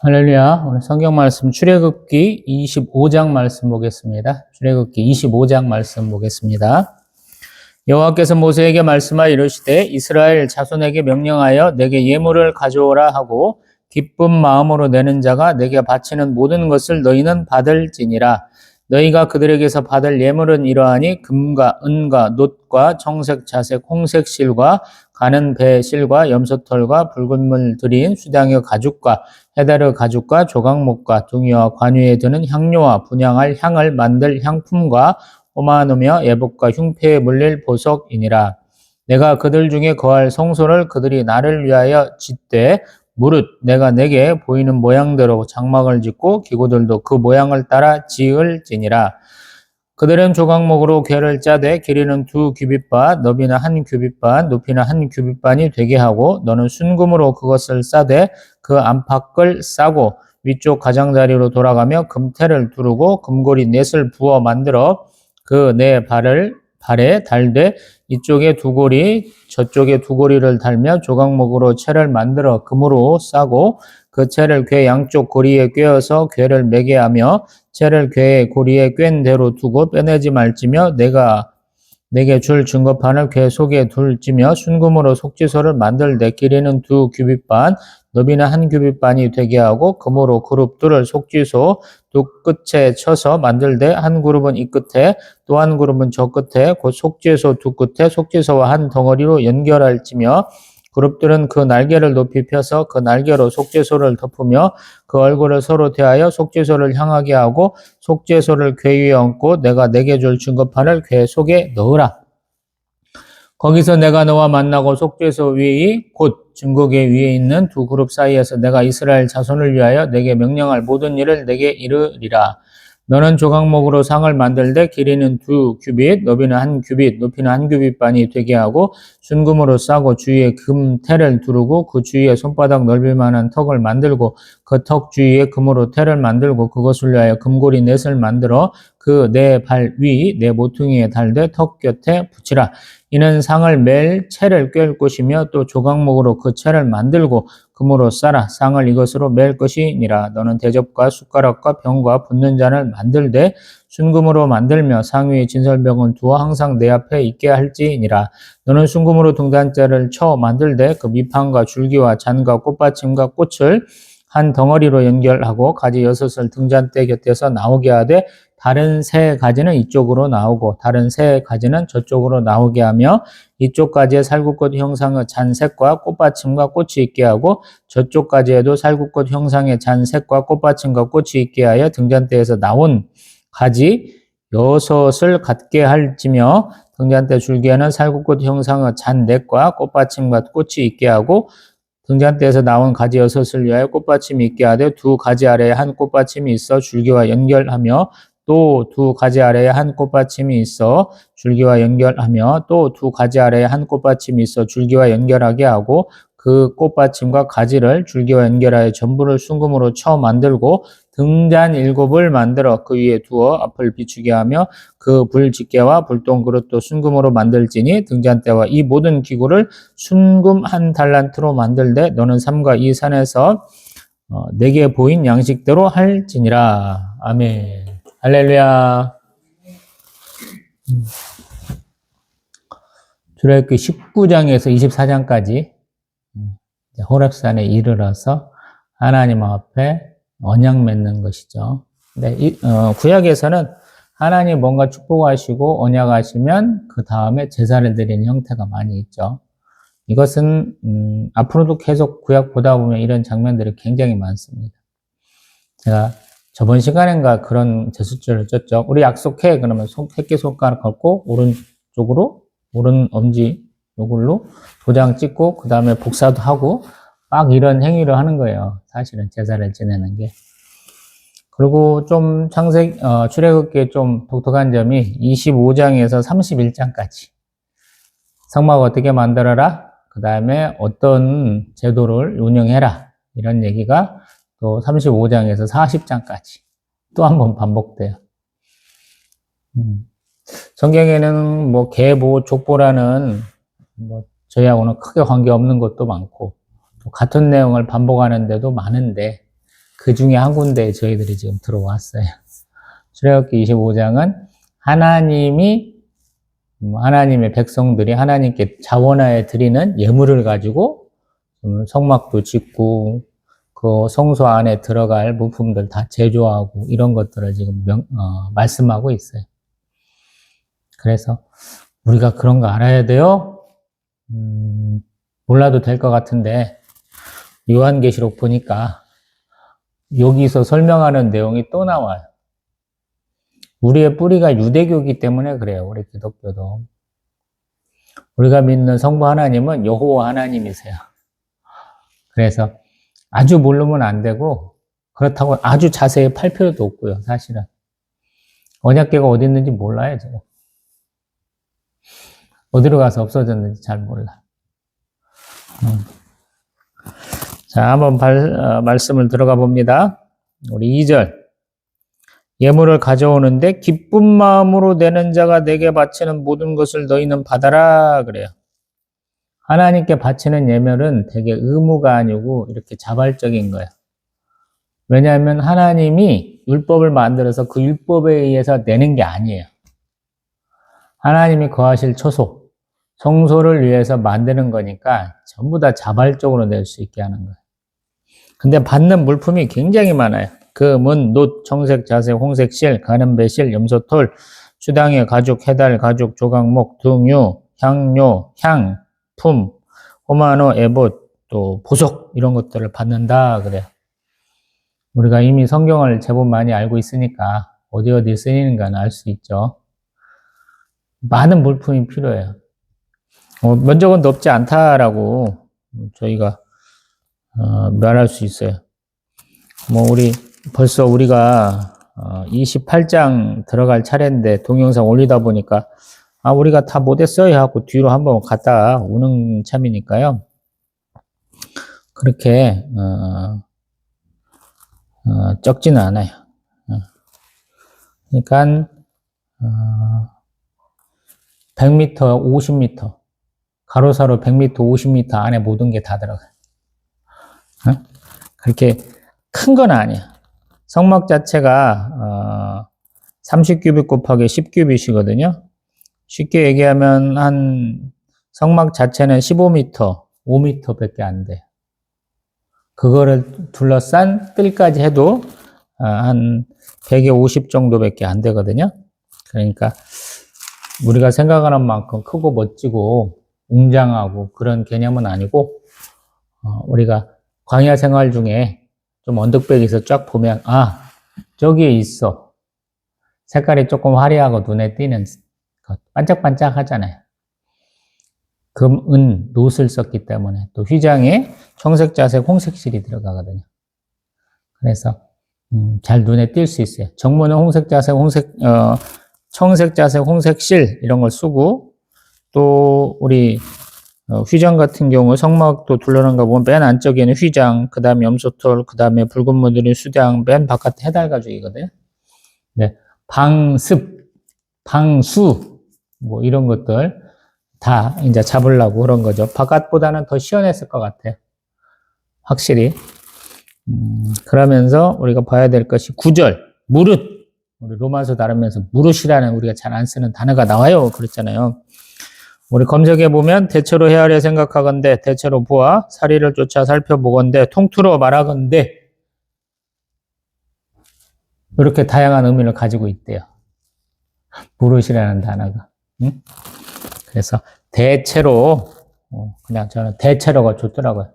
할렐루야. 오늘 성경 말씀 출애굽기 25장 말씀 보겠습니다. 출애굽기 25장 말씀 보겠습니다. 여호와께서 모세에게 말씀하여 이르시되 이스라엘 자손에게 명령하여 내게 예물을 가져오라 하고 기쁜 마음으로 내는 자가 내게 바치는 모든 것을 너희는 받을지니라. 너희가 그들에게서 받을 예물은 이러하니 금과 은과 놋과 청색, 자색, 홍색 실과 가는 배 실과 염소털과 붉은 물 들인 수량의 가죽과 헤다르 가죽과 조각목과 둥이와 관유에 드는 향료와 분향할 향을 만들 향품과 호마노며 예복과 흉패에 물릴 보석이니라. 내가 그들 중에 거할 성소를 그들이 나를 위하여 짓되 무릇 내가 내게 보이는 모양대로 장막을 짓고 기구들도 그 모양을 따라 지을지니라. 그들은 조각목으로 궤를 짜되 길이는 2규빗반, 너비는 1규빗반, 높이는 1규빗반이 되게 하고 너는 순금으로 그것을 싸되 그 안팎을 싸고 위쪽 가장자리로 돌아가며 금테를 두르고 금고리 넷을 부어 만들어 그 네 발에 달되 이쪽에 2고리 저쪽에 2고리를 달며 조각목으로 채를 만들어 금으로 싸고 그 채를 궤 양쪽 고리에 꿰어서 궤를 매게 하며 채를 궤의 고리에 꿰인 대로 두고 빼내지 말지며 내가 내게 줄 증거판을 궤 속에 둘지며 순금으로 속죄소를 만들되 길이는 2규빗반 너비는 1규빗반이 되게 하고 금으로 그룹들을 속죄소 두 끝에 쳐서 만들되 한 그룹은 이 끝에 또 한 그룹은 저 끝에 곧 속죄소 두 끝에 속죄소와 한 덩어리로 연결할지며 그룹들은 그 날개를 높이 펴서 그 날개로 속죄소를 덮으며 그 얼굴을 서로 대하여 속죄소를 향하게 하고 속죄소를 궤 위에 얹고 내가 내게 줄 증거판을 궤 속에 넣으라. 거기서 내가 너와 만나고 속죄소 위에 곧 증거궤 위에 있는 2 그룹 사이에서 내가 이스라엘 자손을 위하여 내게 명령할 모든 일을 내게 이르리라. 너는 조각목으로 상을 만들되 길이는 2규빗, 너비는 1규빗, 높이는 1규빗반이 되게 하고 순금으로 싸고 주위에 금테를 두르고 그 주위에 손바닥 넓이만한 턱을 만들고 그 턱 주위에 금으로 테를 만들고 그것을 위하여 금고리 넷을 만들어 그 네 발 위, 네 모퉁이에 달되 턱 곁에 붙이라. 이는 상을 맬 채를 꿰을 것이며 또 조각목으로 그 채를 만들고 금으로 싸라. 상을 이것으로 맬 것이니라. 너는 대접과 숟가락과 병과 붓는 잔을 만들되 순금으로 만들며 상 위에 진설병은 두어 항상 내 앞에 있게 할지니라. 너는 순금으로 등잔대를 쳐 만들되 그 밑판과 줄기와 잔과 꽃받침과 꽃을 한 덩어리로 연결하고 가지 6을 등잔대 곁에서 나오게 하되 다른 3가지는 이쪽으로 나오고 다른 3가지는 저쪽으로 나오게 하며 이쪽 가지에 살구꽃 형상의 잔색과 꽃받침과 꽃이 있게 하고 저쪽 가지에도 살구꽃 형상의 잔색과 꽃받침과 꽃이 있게 하여 등잔대에서 나온 가지 6을 갖게 할지며 등잔대 줄기에는 살구꽃 형상의 잔넷과 꽃받침과 꽃이 있게 하고 등잔대에서 나온 가지 6을 위하여 꽃받침이 있게 하되 2 가지 아래에 한 꽃받침이 있어 줄기와 연결하며 또 2 가지 아래에 한 꽃받침이 있어 줄기와 연결하며 또 2 가지 아래에 한 꽃받침이 있어 줄기와 연결하게 하고 그 꽃받침과 가지를 줄기와 연결하여 전부를 순금으로 쳐 만들고 등잔 7을 만들어 그 위에 두어 앞을 비추게 하며 그 불집게와 불똥 그릇도 순금으로 만들지니 등잔대와 이 모든 기구를 순금 1달란트로 만들되 너는 삼가 이 산에서 내게 보인 양식대로 할지니라. 아멘. 할렐루야. 출애굽기 19장에서 24장까지 호렙산에 이르러서 하나님 앞에 언약 맺는 것이죠. 근데 구약에서는 하나님 뭔가 축복하시고 언약하시면 그 다음에 제사를 드리는 형태가 많이 있죠. 이것은 앞으로도 계속 구약 보다 보면 이런 장면들이 굉장히 많습니다. 제가 저번 시간인가 그런 제수절을 쪘죠. 우리 약속해. 그러면 새끼손가락 걷고 오른쪽으로 오른 엄지 요걸로 도장 찍고 그 다음에 복사도 하고 막 이런 행위를 하는 거예요. 사실은 제사를 지내는 게. 그리고 좀 출애굽기에 좀 독특한 점이 25장에서 31장까지 성막 어떻게 만들어라? 그 다음에 어떤 제도를 운영해라. 이런 얘기가 또 35장에서 40장까지 또 한 번 반복돼요. 성경에는 뭐 계보, 족보라는 뭐 저희하고는 크게 관계없는 것도 많고 또 같은 내용을 반복하는 데도 많은데 그 중에 한 군데에 저희들이 지금 들어왔어요. 출애굽기 25장은 하나님의 백성들이 하나님께 자원하에 드리는 예물을 가지고 성막도 짓고 그 성소 안에 들어갈 부품들 다 제조하고 이런 것들을 지금 말씀하고 있어요. 그래서 우리가 그런 거 알아야 돼요? 몰라도 될 것 같은데 요한계시록 보니까 여기서 설명하는 내용이 또 나와요. 우리의 뿌리가 유대교이기 때문에 그래요. 우리 기독교도. 우리가 믿는 성부 하나님은 여호와 하나님이세요. 그래서 아주 모르면 안 되고 그렇다고 아주 자세히 팔 필요도 없고요. 사실은. 언약궤가 어디 있는지 몰라요. 제가. 어디로 가서 없어졌는지 잘 몰라. 자, 한번 말씀을 들어가 봅니다. 우리 2절. 예물을 가져오는데 기쁜 마음으로 내는 자가 내게 바치는 모든 것을 너희는 받아라 그래요. 하나님께 바치는 예물은 되게 의무가 아니고 이렇게 자발적인 거예요. 왜냐하면 하나님이 율법을 만들어서 그 율법에 의해서 내는 게 아니에요. 하나님이 거하실 처소, 성소를 위해서 만드는 거니까 전부 다 자발적으로 낼 수 있게 하는 거예요. 근데 받는 물품이 굉장히 많아요. 금은, 놋, 청색, 자색, 홍색, 실, 가는 배실, 염소털, 수당의 가죽, 해달, 가죽, 조각목, 등유, 향료, 향, 품, 호마노, 에봇, 또 보석 이런 것들을 받는다 그래요. 우리가 이미 성경을 제법 많이 알고 있으니까 어디 쓰이는가는 알 수 있죠. 많은 물품이 필요해요. 면적은 넓지 않다라고 저희가 말할 수 있어요. 벌써 우리가 28장 들어갈 차례인데 동영상 올리다 보니까 우리가 다 못했어요 하고 뒤로 한번 갔다 오는 참이니까요. 그렇게 적지는 않아요. 그러니까 100m, 50m 가로사로 100m, 50m 안에 모든 게 다 들어가요. 그렇게 큰 건 아니야. 성막 자체가 30규빗 곱하기 10규빗이거든요. 쉽게 얘기하면 성막 자체는 15m, 5m 밖에 안 돼. 그거를 둘러싼 뜰까지 해도 한 150 정도밖에 안 되거든요. 그러니까 우리가 생각하는 만큼 크고 멋지고 웅장하고 그런 개념은 아니고 우리가 광야 생활 중에 좀 언덕배기에서 쫙 보면 저기에 있어. 색깔이 조금 화려하고 눈에 띄는 것, 반짝반짝 하잖아요. 금, 은, 놋을 썼기 때문에 또 휘장에 청색, 자색, 홍색실이 들어가거든요. 그래서 잘 눈에 띌 수 있어요. 정문은 홍색, 자색, 청색, 자색, 홍색실 이런 걸 쓰고 또 우리 휘장 같은 경우 성막도 둘러난 거 보면 맨 안쪽에는 휘장, 그 다음에 염소털, 그 다음에 붉은 무드린 수장, 맨 바깥에 해달 가죽이거든요. 네, 방습, 방수 이런 것들 다 이제 잡으려고 그런 거죠. 바깥보다는 더 시원했을 것 같아요. 확실히. 그러면서 우리가 봐야 될 것이 9절 무릇. 우리 로마서 다루면서 무릇이라는 우리가 잘 안 쓰는 단어가 나와요. 그랬잖아요. 우리 검색해 보면 대체로 헤아려 생각하건대 대체로 보아 사리를 쫓아 살펴보건대 통틀어 말하건대 이렇게 다양한 의미를 가지고 있대요. 무릇이라는 단어가. 그래서 대체로 그냥 저는 대체로가 좋더라고요.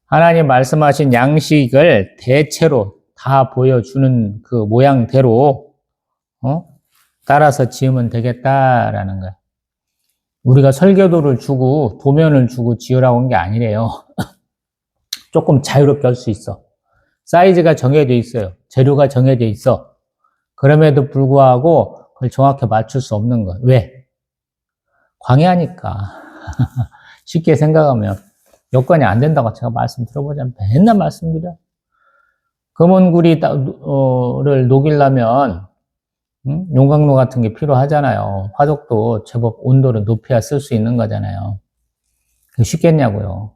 하나님 말씀하신 양식을 대체로 다 보여주는 그 모양대로 따라서 지으면 되겠다라는 거예요. 우리가 설계도를 주고 도면을 주고 지으라고 한 게 아니래요. 조금 자유롭게 할 수 있어. 사이즈가 정해져 있어요. 재료가 정해져 있어. 그럼에도 불구하고 그걸 정확히 맞출 수 없는 거예요. 왜? 광야니까. 쉽게 생각하면 여건이 안 된다고 제가 말씀 들어보자면 맨날 말씀드려. 금은구리를 녹이려면 용광로 같은 게 필요하잖아요. 화덕도 제법 온도를 높여야 쓸 수 있는 거잖아요. 그게 쉽겠냐고요.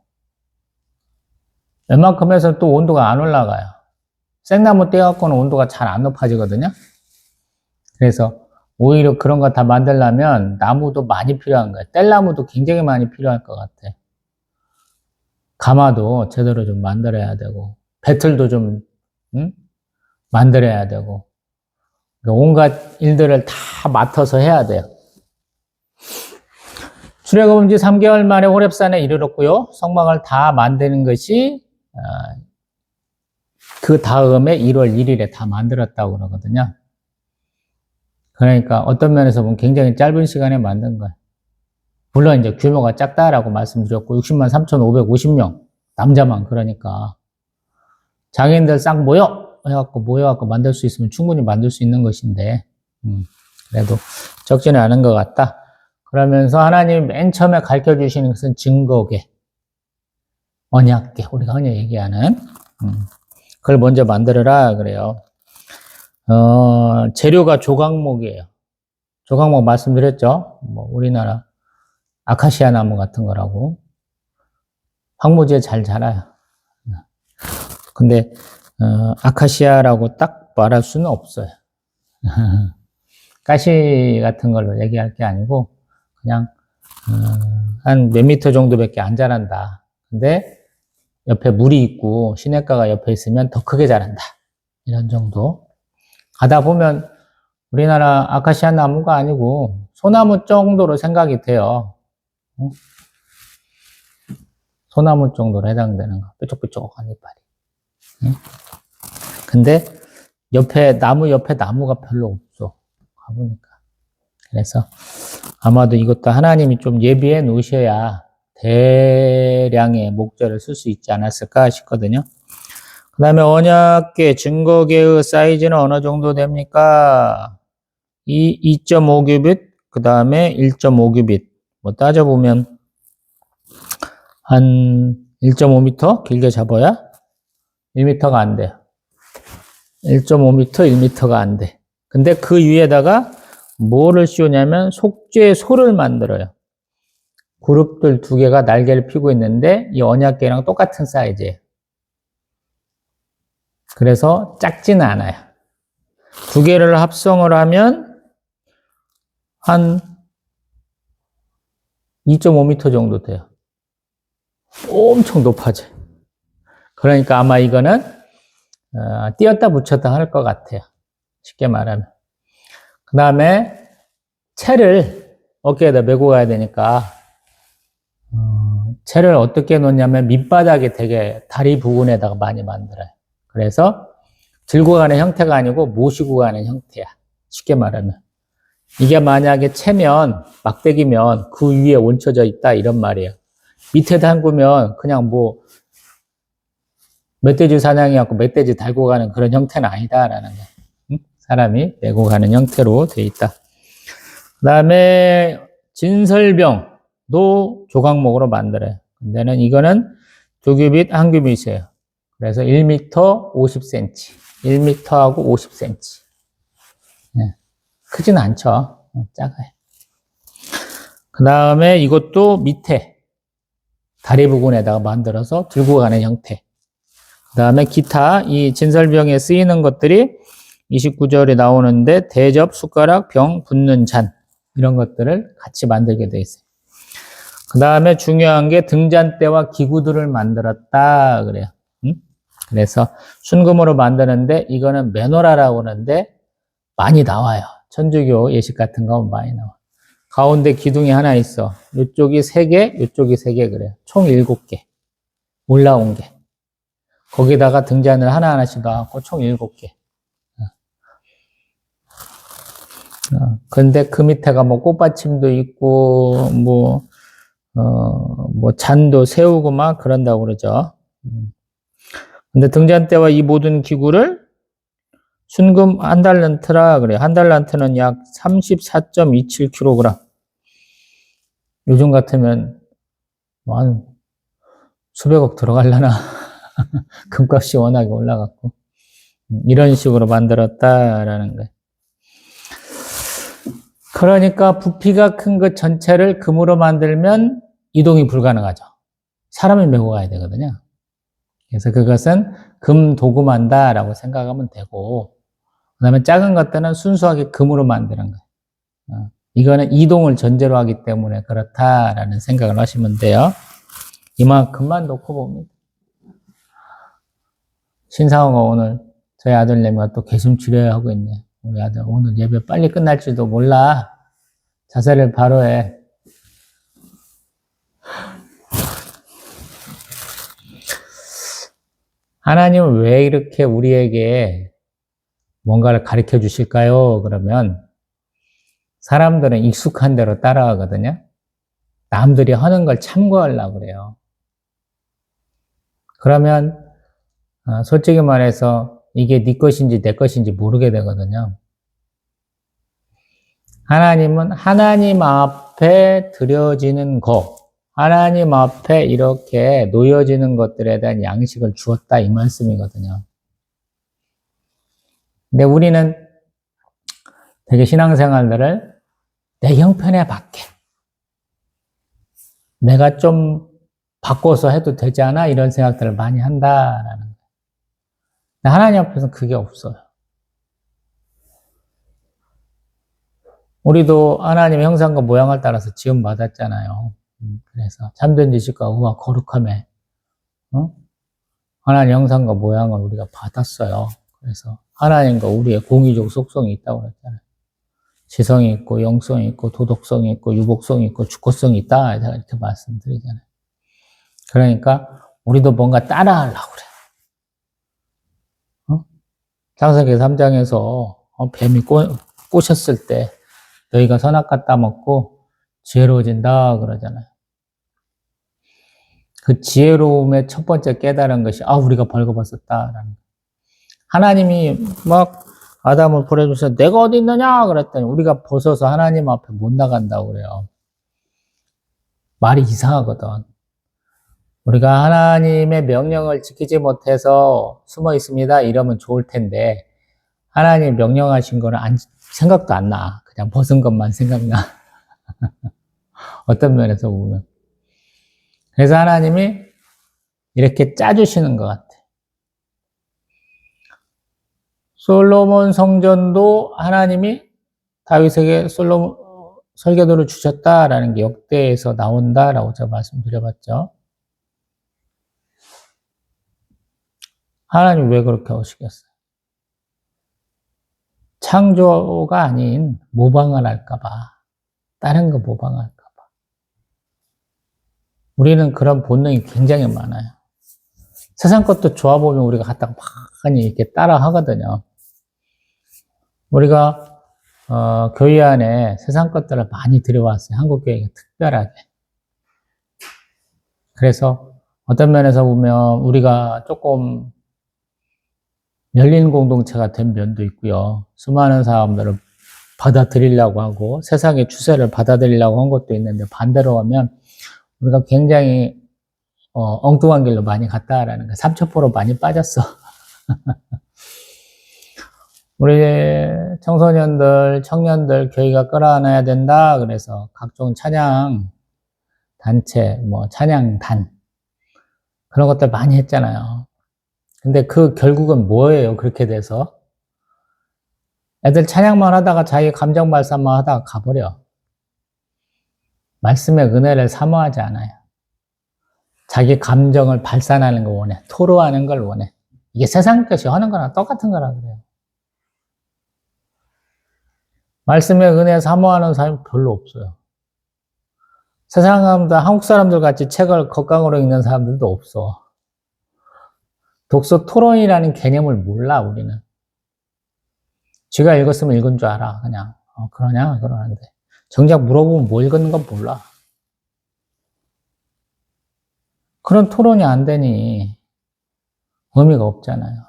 웬만큼 해서 또 온도가 안 올라가요. 생나무 떼갖고는 온도가 잘 안 높아지거든요. 그래서 오히려 그런 거 다 만들려면 나무도 많이 필요한 거예요. 뗄나무도 굉장히 많이 필요할 것 같아. 가마도 제대로 좀 만들어야 되고, 배틀도 좀, 만들어야 되고, 온갖 일들을 다 맡아서 해야 돼요. 출애굽은 지 3개월 만에 호렙산에 이르렀고요. 성막을 다 만드는 것이 그 다음에 1월 1일에 다 만들었다고 그러거든요. 그러니까 어떤 면에서 보면 굉장히 짧은 시간에 만든 거예요. 물론 이제 규모가 작다라고 말씀드렸고 60만 3,550명 남자만 그러니까 장인들 싹 모여갖고 만들 수 있으면 충분히 만들 수 있는 것인데 그래도 적지는 않은 것 같다. 그러면서 하나님이 맨 처음에 가르쳐 주시는 것은 증거계, 언약계, 우리가 흔히 얘기하는 그걸 먼저 만들어라 그래요. 재료가 조각목이에요. 조각목 말씀드렸죠. 뭐 우리나라 아카시아 나무 같은 거라고 황무지에 잘 자라요. 근데 아카시아라고 딱 말할 수는 없어요. 가시 같은 걸로 얘기할 게 아니고 그냥 한 몇 미터 정도밖에 안 자란다. 근데 옆에 물이 있고 시냇가가 옆에 있으면 더 크게 자란다. 이런 정도. 가다 보면 우리나라 아카시아 나무가 아니고 소나무 정도로 생각이 돼요. 소나무 정도로 해당되는 거. 뾰족뾰족한 이빨이. 근데 나무 옆에 나무가 별로 없어. 가보니까. 그래서 아마도 이것도 하나님이 좀 예비해 놓으셔야 대량의 목재를 쓸 수 있지 않았을까 싶거든요. 그 다음에 언약계 증거계의 사이즈는 어느 정도 됩니까? 2.5규빗, 그 다음에 1.5규빗. 뭐 따져보면 한 1.5m 길게 잡아야 1m가 안 돼요. 1.5m, 1m가 안 돼. 근데 그 위에다가 뭐를 씌우냐면 속죄 소를 만들어요. 그룹들 2개가 날개를 피고 있는데 이 언약계랑 똑같은 사이즈예요. 그래서 작지는 않아요. 2개를 합성을 하면 한 2.5m 정도 돼요. 엄청 높아져요. 그러니까 아마 이거는 띄었다 붙였다 할 것 같아요. 쉽게 말하면. 그 다음에 채를 어깨에다 메고 가야 되니까 채를 어떻게 놓냐면 밑바닥에 되게 다리 부분에다가 많이 만들어요. 그래서 들고 가는 형태가 아니고 모시고 가는 형태야. 쉽게 말하면. 이게 만약에 채면, 막대기면 그 위에 얹혀져 있다 이런 말이에요. 밑에 담그면 그냥 뭐 멧돼지 사냥해갖고 멧돼지 달고 가는 그런 형태는 아니다라는 거예요. 응? 사람이 메고 가는 형태로 돼 있다. 그 다음에 진설병도 조각목으로 만들어요. 근데는 이거는 2규빗, 1규빗이에요. 그래서 1m 50cm, 1m하고 50cm. 네. 크진 않죠. 작아요. 그 다음에 이것도 밑에 다리 부분에다가 만들어서 들고 가는 형태. 그 다음에 기타, 이 진설병에 쓰이는 것들이 29절에 나오는데 대접, 숟가락, 병, 붓는 잔 이런 것들을 같이 만들게 돼 있어요. 그 다음에 중요한 게 등잔대와 기구들을 만들었다 그래요. 그래서 순금으로 만드는데 이거는 메노라라고 하는데 많이 나와요. 천주교 예식 같은 거 많이 나와. 가운데 기둥이 하나 있어. 이쪽이 3개, 이쪽이 3개 그래요. 총 7개. 올라온 게. 거기다가 등잔을 하나하나씩 넣어갖고 총 7개. 근데 그 밑에가 뭐 꽃받침도 있고, 뭐 잔도 세우고 막 그런다고 그러죠. 근데 등잔대와 이 모든 기구를 순금 1달란트라 그래요. 1달란트는 약 34.27kg. 요즘 같으면 뭐 한 수백억 들어가려나. 금값이 워낙에 올라갔고. 이런 식으로 만들었다라는 거예요. 그러니까 부피가 큰 것 전체를 금으로 만들면 이동이 불가능하죠. 사람을 메고 가야 되거든요. 그래서 그것은 금도금한다라고 생각하면 되고, 그 다음에 작은 것들은 순수하게 금으로 만드는 거예요. 이거는 이동을 전제로 하기 때문에 그렇다라는 생각을 하시면 돼요. 이만큼만 놓고 봅니다. 신상호가 오늘 저희 아들내미가 또 개심치료하고 있네. 우리 아들 오늘 예배 빨리 끝날지도 몰라. 자세를 바로 해. 하나님은 왜 이렇게 우리에게 뭔가를 가르쳐 주실까요? 그러면 사람들은 익숙한 대로 따라가거든요. 남들이 하는 걸 참고하려고 그래요. 그러면 솔직히 말해서 이게 네 것인지 내 것인지 모르게 되거든요. 하나님은 하나님 앞에 드려지는 것, 하나님 앞에 이렇게 놓여지는 것들에 대한 양식을 주었다 이 말씀이거든요. 근데 우리는 되게 신앙생활들을 내 형편에 맞게 내가 좀 바꿔서 해도 되지 않아? 이런 생각들을 많이 한다라는 거예요. 하나님 앞에서는 그게 없어요. 우리도 하나님의 형상과 모양을 따라서 지음 받았잖아요. 그래서 참된 지식과 의와 거룩함에 하나님 형상과 모양을 우리가 받았어요. 그래서 하나님과 우리의 공의적 속성이 있다고 그랬잖아요. 지성이 있고 영성이 있고 도덕성이 있고 유복성이 있고 주권성이 있다 이렇게 말씀드리잖아요. 그러니까 우리도 뭔가 따라하려고 그래요. 창세기 3장에서 뱀이 꼬셨을 때 너희가 선악과 따먹고 지혜로워진다 그러잖아요. 그 지혜로움의 첫 번째 깨달은 것이 우리가 벌거벗었다라는. 하나님이 막 아담을 보내주셔서 내가 어디 있느냐 그랬더니 우리가 벗어서 하나님 앞에 못 나간다고 그래요. 말이 이상하거든. 우리가 하나님의 명령을 지키지 못해서 숨어 있습니다 이러면 좋을 텐데 하나님 명령하신 거는 생각도 안 나. 그냥 벗은 것만 생각나. 어떤 면에서 보면. 그래서 하나님이 이렇게 짜주시는 것 같아. 솔로몬 성전도 하나님이 다윗에게 설계도를 주셨다라는 게 역대에서 나온다라고 제가 말씀드려봤죠. 하나님 왜 그렇게 하시겠어요? 창조가 아닌 모방을 할까봐. 다른 거 모방할까봐. 우리는 그런 본능이 굉장히 많아요. 세상 것도 좋아 보면 우리가 갖다가 많이 이렇게 따라 하거든요. 우리가 교회 안에 세상 것들을 많이 들여왔어요. 한국 교회가 특별하게. 그래서 어떤 면에서 보면 우리가 조금 열린 공동체가 된 면도 있고요. 수많은 사람들을 받아들이려고 하고 세상의 추세를 받아들이려고 한 것도 있는데 반대로 하면 우리가 굉장히 엉뚱한 길로 많이 갔다라는 거. 삼천포로 많이 빠졌어. 우리 청소년들, 청년들 교회가 끌어안아야 된다. 그래서 각종 찬양 단체, 찬양단 그런 것들 많이 했잖아요. 근데 그 결국은 뭐예요? 그렇게 돼서 애들 찬양만 하다가 자기 감정 발산만 하다가 가버려. 말씀의 은혜를 사모하지 않아요. 자기 감정을 발산하는 거 원해. 토로하는 걸 원해. 이게 세상 것이 하는 거랑 똑같은 거라 그래요. 말씀의 은혜 사모하는 사람이 별로 없어요. 세상 사람들, 한국 사람들 같이 책을 겉강으로 읽는 사람들도 없어. 독서 토론이라는 개념을 몰라, 우리는. 쥐가 읽었으면 읽은 줄 알아, 그냥. 그러냐? 그러는데. 정작 물어보면 뭐 읽었는 건 몰라. 그런 토론이 안 되니 의미가 없잖아요.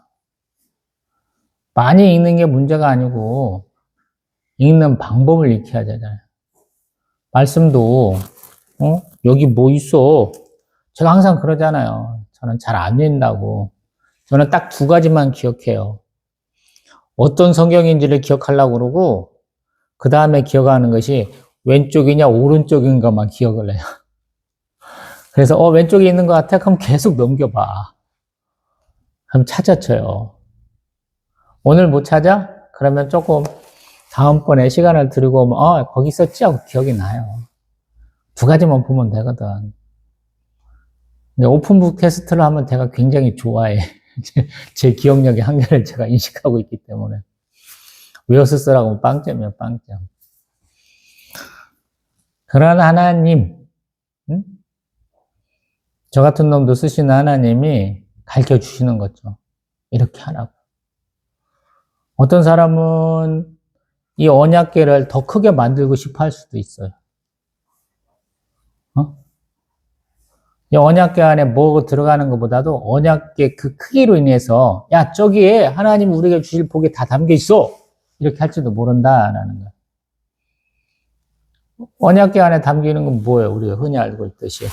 많이 읽는 게 문제가 아니고 읽는 방법을 익혀야 되잖아요. 말씀도 여기 뭐 있어? 제가 항상 그러잖아요. 저는 잘 안 읽는다고. 저는 딱 두 가지만 기억해요. 어떤 성경인지를 기억하려고 그러고 그 다음에 기억하는 것이 왼쪽이냐 오른쪽인가만 기억을 해요. 그래서 왼쪽에 있는 것 같아? 그럼 계속 넘겨봐. 그럼 찾아쳐요. 오늘 못 찾아? 그러면 조금 다음번에 시간을 들이고 오면 거기 있었지? 하고 기억이 나요. 두 가지만 보면 되거든. 근데 오픈북 테스트를 하면 제가 굉장히 좋아해. 제 기억력의 한계를 제가 인식하고 있기 때문에. 외워서 쓰라고 하면 빵점이야, 빵점. 그런 하나님, 응? 저 같은 놈도 쓰시는 하나님이 가르쳐 주시는 거죠. 이렇게 하라고. 어떤 사람은 이 언약궤를 더 크게 만들고 싶어 할 수도 있어요. 이 언약궤 안에 뭐 들어가는 것보다도 언약궤 그 크기로 인해서 야 저기에 하나님 우리에게 주실 복이 다 담겨 있어 이렇게 할지도 모른다라는 거예요. 언약궤 안에 담기는 건 뭐예요? 우리가 흔히 알고 있듯이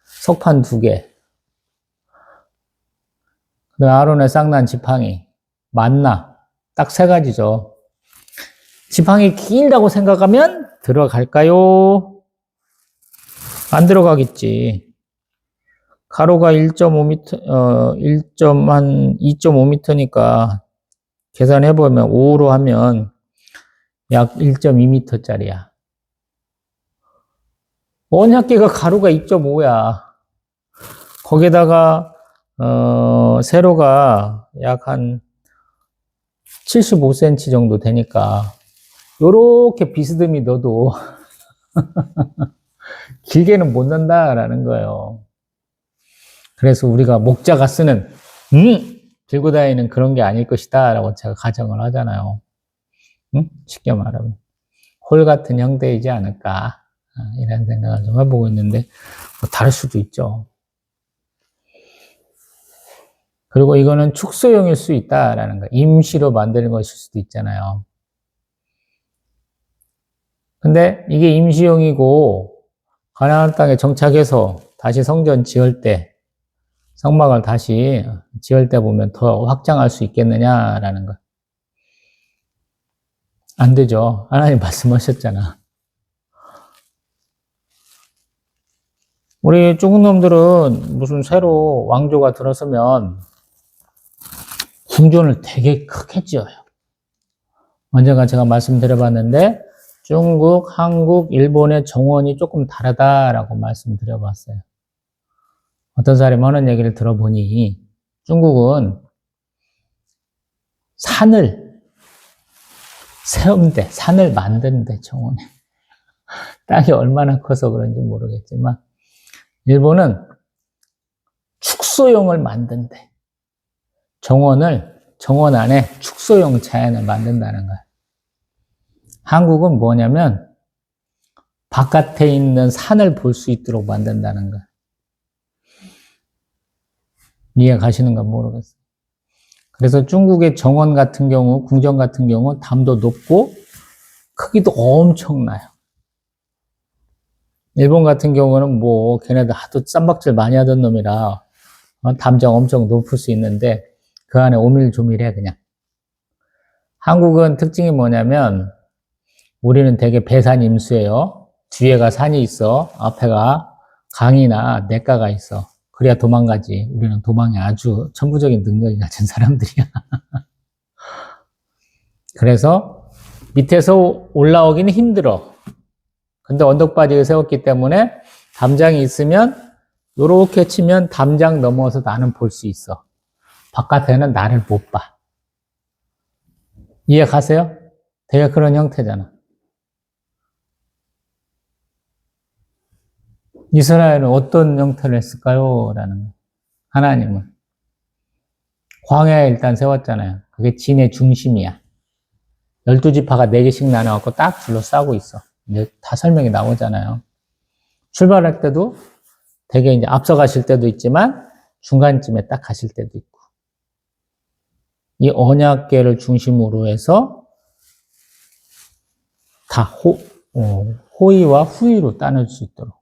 석판 2개, 아론의 쌍난 지팡이, 만나 딱 3가지죠. 지팡이 길다고 생각하면 들어갈까요? 안 들어가겠지. 가로가 1.5m, 2.5m니까 계산해보면 5로 하면 약 1.2m짜리야. 언약궤가 가로가 2.5야. 거기다가 세로가 약 한 75cm 정도 되니까 요렇게 비스듬히 넣어도 길게는 못 넣는다라는 거예요. 그래서 우리가 목자가 쓰는 들고 다니는 그런 게 아닐 것이다 라고 제가 가정을 하잖아요. 쉽게 말하면 홀 같은 형태이지 않을까 이런 생각을 좀 해보고 있는데 뭐 다를 수도 있죠. 그리고 이거는 축소용일 수 있다라는 거, 임시로 만드는 것일 수도 있잖아요. 근데 이게 임시용이고 가나안 땅에 정착해서 다시 성전 지을 때 성막을 다시 지을 때 보면 더 확장할 수 있겠느냐라는 거. 안 되죠. 하나님 말씀하셨잖아. 우리 중국 놈들은 무슨 새로 왕조가 들어서면 궁전을 되게 크게 지어요. 언젠가 제가 말씀드려봤는데 중국, 한국, 일본의 정원이 조금 다르다라고 말씀드려봤어요. 어떤 사람이 하는 얘기를 들어보니 중국은 산을 세운대, 산을 만든대, 정원에. 땅이 얼마나 커서 그런지 모르겠지만 일본은 축소용을 만든대. 정원 안에 축소용 자연을 만든다는 거야. 한국은 뭐냐면 바깥에 있는 산을 볼 수 있도록 만든다는 거야. 이해 가시는가 모르겠어요. 그래서 중국의 정원 같은 경우, 궁전 같은 경우 담도 높고 크기도 엄청나요. 일본 같은 경우는 뭐 걔네들 하도 쌈박질 많이 하던 놈이라 담장 엄청 높을 수 있는데 그 안에 오밀조밀해 그냥. 한국은 특징이 뭐냐면 우리는 되게 배산 임수예요. 뒤에가 산이 있어. 앞에가 강이나 냇가가 있어. 그래야 도망가지. 우리는 도망이 아주 천부적인 능력이 가진 사람들이야. 그래서 밑에서 올라오기는 힘들어. 근데 언덕바지를 세웠기 때문에 담장이 있으면 요렇게 치면 담장 넘어서 나는 볼 수 있어. 바깥에는 나를 못 봐. 이해 가세요? 되게 그런 형태잖아. 이스라엘은 어떤 형태를 했을까요? 라는 거예요. 하나님은. 광야에 일단 세웠잖아요. 그게 진의 중심이야. 12지파가 4개씩 나눠갖고 딱 둘러싸고 있어. 이제 다 설명이 나오잖아요. 출발할 때도 되게 이제 앞서 가실 때도 있지만 중간쯤에 딱 가실 때도 있고. 이 언약궤를 중심으로 해서 다 호의와 후의로 따낼 수 있도록.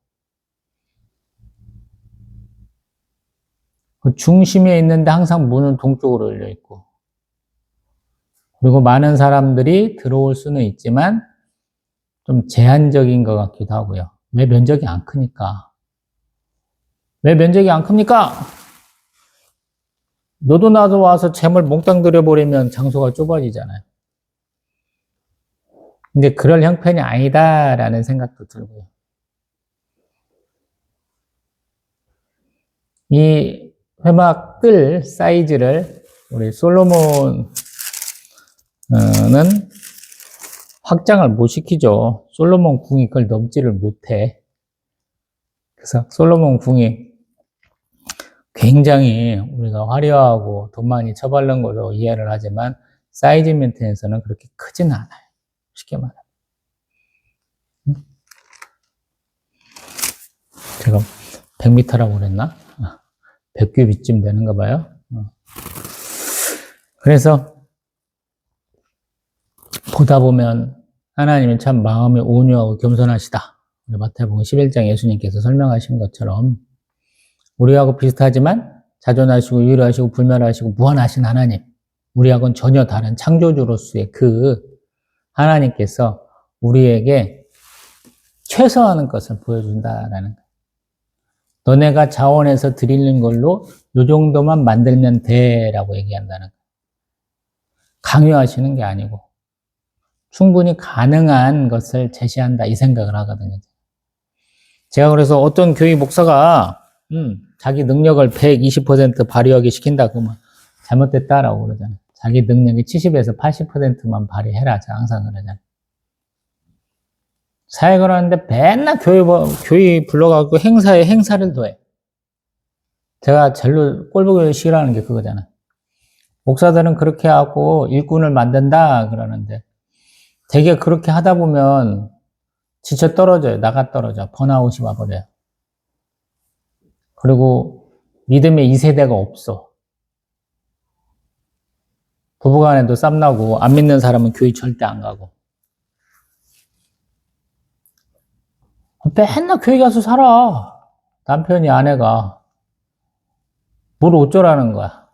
그 중심에 있는데 항상 문은 동쪽으로 열려 있고. 그리고 많은 사람들이 들어올 수는 있지만 좀 제한적인 것 같기도 하고요. 왜 면적이 안 크니까. 왜 면적이 안 큽니까? 너도 나도 와서 재물 몽땅 들여버리면 장소가 좁아지잖아요. 근데 그럴 형편이 아니다라는 생각도 들고요. 이 회막 뜰 사이즈를 우리 솔로몬은 확장을 못 시키죠. 솔로몬 궁이 그걸 넘지를 못해. 그래서 솔로몬 궁이 굉장히 우리가 화려하고 돈 많이 처발른 걸로 이해를 하지만 사이즈 메인텐에서는 그렇게 크진 않아요. 쉽게 말하면. 제가 100m라고 그랬나? 100규비쯤 되는가 봐요. 그래서 보다 보면 하나님은 참 마음이 온유하고 겸손하시다. 마태복음 11장 예수님께서 설명하신 것처럼 우리하고 비슷하지만 자존하시고 유일하시고 불멸하시고 무한하신 하나님, 우리하고는 전혀 다른 창조주로서의 그 하나님께서 우리에게 최소화하는 것을 보여준다라는 거예요. 너네가 자원해서 드리는 걸로 요 정도만 만들면 돼라고 얘기한다는 거예요. 강요하시는 게 아니고 충분히 가능한 것을 제시한다 이 생각을 하거든요. 제가 그래서 어떤 교회 목사가 자기 능력을 120% 발휘하게 시킨다 그러면 잘못됐다라고 그러잖아요. 자기 능력이 70에서 80%만 발휘해라. 제가 항상 그러잖아요. 사역을 하는데 맨날 교회 불러가고 행사에 행사를 더해. 제가 제일 꼴보기 싫어하는 게 그거잖아요. 목사들은 그렇게 하고 일꾼을 만든다 그러는데 되게 그렇게 하다 보면 지쳐 떨어져요. 나가 떨어져. 번아웃이 와버려요. 그리고 믿음의 2세대가 없어. 부부간에도 쌈나고 안 믿는 사람은 교회 절대 안 가고. 맨날 교회 가서 살아. 남편이 아내가. 뭘 어쩌라는 거야.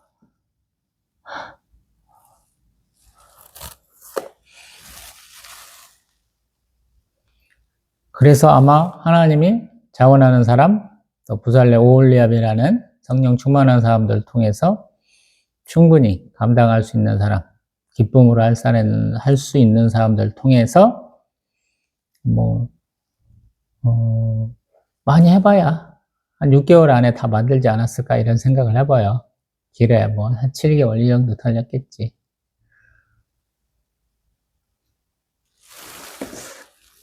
그래서 아마 하나님이 자원하는 사람, 또 부살레 오홀리압이라는 성령 충만한 사람들을 통해서 충분히 감당할 수 있는 사람, 기쁨으로 할 수 있는 사람들을 통해서 많이 해봐야 한 6개월 안에 다 만들지 않았을까 이런 생각을 해봐요. 길에 한 7개월 이 정도 털렸겠지.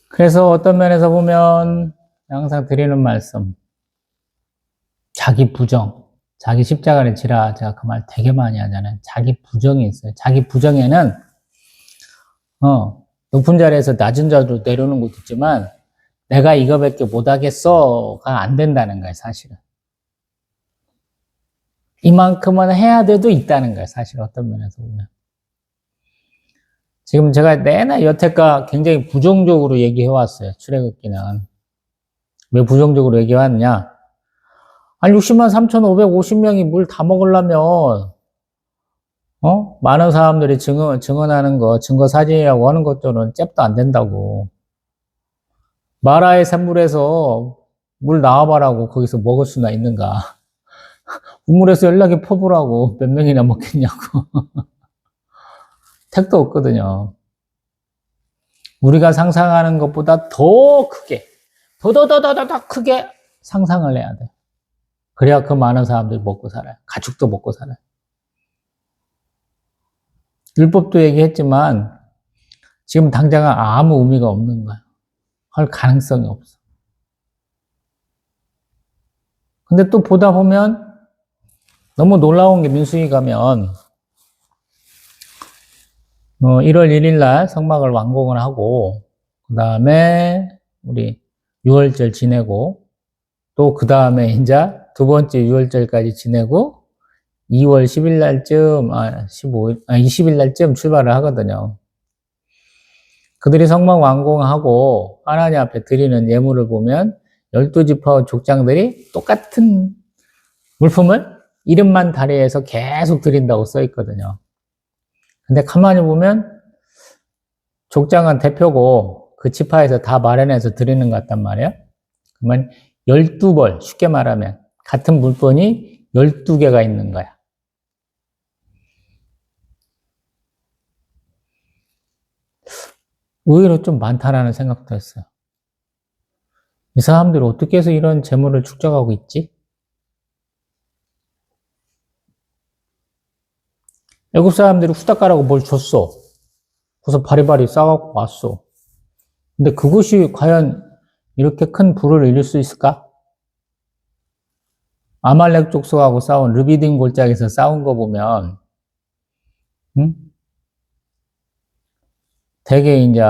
그래서 어떤 면에서 보면 항상 드리는 말씀, 자기 부정, 자기 십자가를 지라, 제가 그 말 되게 많이 하잖아요. 자기 부정이 있어요. 자기 부정에는 높은 자리에서 낮은 자리로 내려오는 것도 있지만 내가 이거밖에 못하겠어가 안 된다는 거예요. 사실은. 이만큼은 해야 돼도 있다는 거예요. 사실 어떤 면에서 보면. 지금 제가 내내 여태까지 굉장히 부정적으로 얘기해왔어요. 출애굽기는. 왜 부정적으로 얘기해왔느냐? 아니 60만 3,550명이 물 다 먹으려면 많은 사람들이 증언하는 거, 증거 사진이라고 하는 것들은 잽도 안 된다고. 마라의 샘물에서 물 나와봐라고 거기서 먹을 수나 있는가. 우물에서 연락이 퍼부라고 몇 명이나 먹겠냐고. 택도 없거든요. 우리가 상상하는 것보다 더 크게, 더 크게 상상을 해야 돼. 그래야 그 많은 사람들이 먹고 살아요. 가축도 먹고 살아요. 율법도 얘기했지만 지금 당장은 아무 의미가 없는 거야. 할 가능성이 없어. 근데 또 보다 보면 너무 놀라운 게 민수기 가면 1월 1일 날 성막을 완공을 하고 그 다음에 우리 6월절 지내고 또 그 다음에 이제 두 번째 6월절까지 지내고 2월 10일 날쯤 20일 날쯤 출발을 하거든요. 그들이 성막 완공하고 하나님 앞에 드리는 예물을 보면 12지파 족장들이 똑같은 물품을 이름만 다리에서 계속 드린다고 써 있거든요. 근데 가만히 보면 족장은 대표고 그 지파에서 다 마련해서 드리는 것 같단 말이에요. 그러면 12벌, 쉽게 말하면 같은 물건이 12개가 있는 거야. 의외로 좀 많다라는 생각도 했어요. 이 사람들이 어떻게 해서 이런 재물을 축적하고 있지? 애국 사람들이 후다가라고 뭘 줬어. 그래서 바리바리 싸갖고 왔어. 근데 그것이 과연 이렇게 큰 부를 이룰 수 있을까? 아말렉 족속하고 싸운 르비딤 골짜기에서 싸운 거 보면, 응? 되게 이제